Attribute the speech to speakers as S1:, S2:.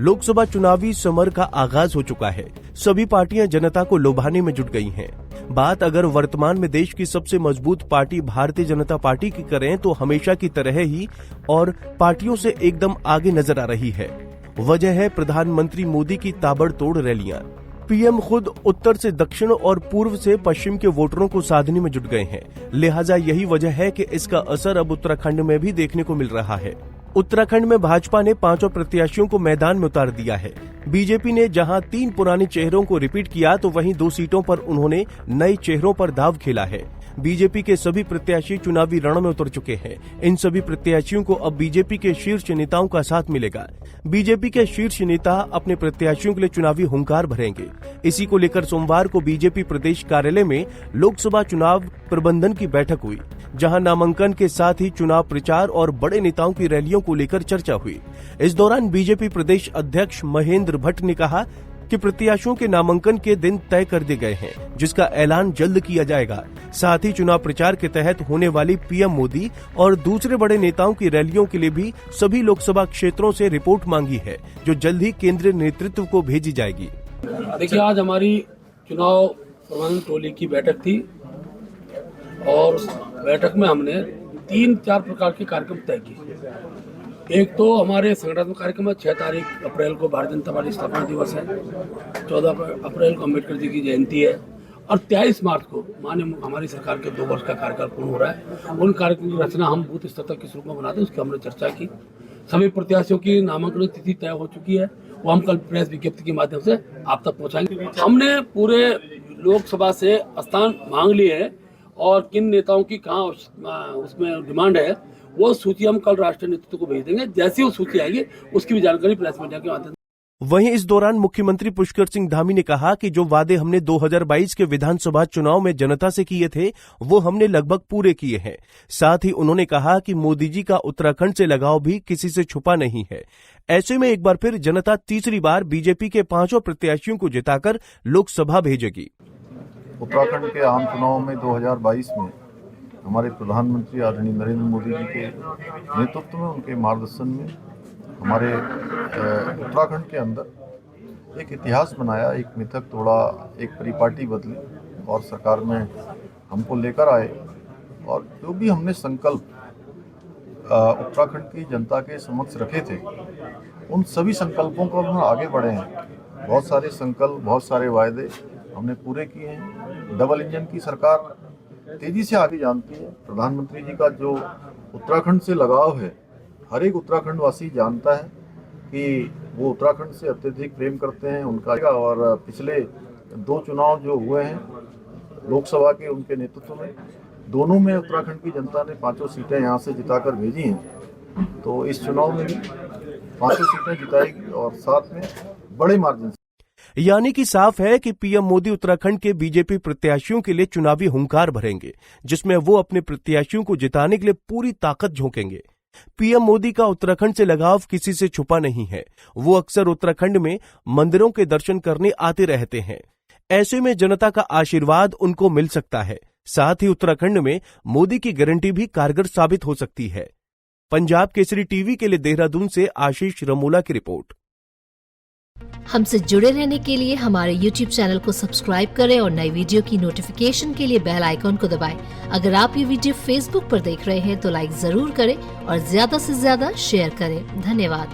S1: लोकसभा चुनावी समर का आगाज हो चुका है। सभी पार्टियां जनता को लुभाने में जुट गई हैं। बात अगर वर्तमान में देश की सबसे मजबूत पार्टी भारतीय जनता पार्टी की करें तो हमेशा की तरह ही और पार्टियों से एकदम आगे नजर आ रही है। वजह है प्रधानमंत्री मोदी की ताबड़तोड़ रैलियां। पीएम खुद उत्तर से दक्षिण और पूर्व से पश्चिम के वोटरों को साधने में जुट गए हैं। लिहाजा यही वजह है कि इसका असर अब उत्तराखंड में भी देखने को मिल रहा है। उत्तराखंड में भाजपा ने 5 प्रत्याशियों को मैदान में उतार दिया है। बीजेपी ने जहां 3 पुराने चेहरों को रिपीट किया तो वहीं 2 सीटों पर उन्होंने नए चेहरों पर दाव खेला है। बीजेपी के सभी प्रत्याशी चुनावी रण में उतर चुके हैं। इन सभी प्रत्याशियों को अब बीजेपी के शीर्ष नेताओं का साथ मिलेगा। बीजेपी के शीर्ष नेता अपने प्रत्याशियों के लिए चुनावी हुंकार भरेंगे। इसी को लेकर सोमवार को बीजेपी प्रदेश कार्यालय में लोकसभा चुनाव प्रबंधन की बैठक हुई, जहां नामांकन के साथ ही चुनाव प्रचार और बड़े नेताओं की रैलियों को लेकर चर्चा हुई। इस दौरान बीजेपी प्रदेश अध्यक्ष महेंद्र भट्ट ने कहा कि प्रत्याशियों के नामांकन के दिन तय कर दिए गए हैं, जिसका ऐलान जल्द किया जाएगा। साथ ही चुनाव प्रचार के तहत होने वाली पीएम मोदी और दूसरे बड़े नेताओं की रैलियों के लिए भी सभी लोकसभा क्षेत्रों से रिपोर्ट मांगी है, जो जल्द ही केंद्रीय नेतृत्व को भेजी जाएगी।
S2: देखिए, आज हमारी चुनाव प्रबंधन टोली की बैठक थी और बैठक में हमने 3-4 प्रकार के कार्यक्रम तय किए। एक तो हमारे संगठनात्मक कार्यक्रम है। 6 अप्रैल को भारतीय जनता पार्टी स्थापना दिवस है, 14 अप्रैल को अम्बेडकर जी की जयंती है और 23 मार्च को माननीय हमारी सरकार के 2 वर्ष का कार्यकाल पूर्ण हो रहा है। उन कार्यक्रम की रचना हम बूथ स्तर तक किस रूप में बनाते हैं, उसकी हमने चर्चा की। सभी प्रत्याशियों की नामांकन तिथि तय हो चुकी है, वो हम कल प्रेस विज्ञप्ति के माध्यम से आप तक पहुँचाएंगे। हमने पूरे लोकसभा से स्थान मांग लिए हैं और किन नेताओं की कहाँ उसमें डिमांड है, वो सूची हम कल राष्ट्रीय नेतृत्व को भेज देंगे। जैसी वो सूची आएगी उसकी भी जानकारी प्रेस मीडिया के माध्यम से।
S1: वहीं इस दौरान मुख्यमंत्री पुष्कर सिंह धामी ने कहा कि जो वादे हमने 2022 के विधानसभा चुनाव में जनता से किए थे, वो हमने लगभग पूरे किए हैं। साथ ही उन्होंने कहा कि मोदी जी का उत्तराखंड से लगाव भी किसी से छुपा नहीं है। ऐसे में एक बार फिर जनता तीसरी बार बीजेपी के 5 प्रत्याशियों को जिताकर लोकसभा भेजेगी।
S3: उत्तराखंड के आम चुनाव में 2022 में हमारे प्रधानमंत्री आदरणीय नरेंद्र मोदी जी के नेतृत्व में, उनके मार्गदर्शन में हमारे उत्तराखंड के अंदर एक इतिहास बनाया, एक मिथक तोड़ा, एक परिपाटी बदली और सरकार में हमको लेकर आए। और जो भी हमने संकल्प उत्तराखंड की जनता के समक्ष रखे थे, उन सभी संकल्पों को हम आगे बढ़े हैं। बहुत सारे संकल्प, बहुत सारे वायदे हमने पूरे किए हैं। डबल इंजन की सरकार तेजी से आगे जानती है। प्रधानमंत्री जी का जो उत्तराखंड से लगाव है, हर एक उत्तराखंड वासी जानता है कि वो उत्तराखंड से अत्यधिक प्रेम करते हैं उनका। और पिछले 2 चुनाव जो हुए हैं लोकसभा के, उनके नेतृत्व में, दोनों में उत्तराखंड की जनता ने 5 सीटें यहाँ से जिताकर भेजी हैं। तो इस चुनाव में भी 5 सीटें जिताएगी और साथ में बड़े मार्जिन।
S1: यानी कि साफ है कि पीएम मोदी उत्तराखंड के बीजेपी प्रत्याशियों के लिए चुनावी हुंकार भरेंगे, जिसमें वो अपने प्रत्याशियों को जिताने के लिए पूरी ताकत झोंकेंगे। पीएम मोदी का उत्तराखंड से लगाव किसी से छुपा नहीं है। वो अक्सर उत्तराखंड में मंदिरों के दर्शन करने आते रहते हैं। ऐसे में जनता का आशीर्वाद उनको मिल सकता है। साथ ही उत्तराखंड में मोदी की गारंटी भी कारगर साबित हो सकती है। पंजाब केसरी टीवी के लिए देहरादून से आशीष रमोला की रिपोर्ट।
S4: हमसे जुड़े रहने के लिए हमारे YouTube चैनल को सब्सक्राइब करें और नई वीडियो की नोटिफिकेशन के लिए बेल आइकॉन को दबाएं। अगर आप ये वीडियो Facebook पर देख रहे हैं तो लाइक जरूर करें और ज्यादा से ज्यादा शेयर करें। धन्यवाद।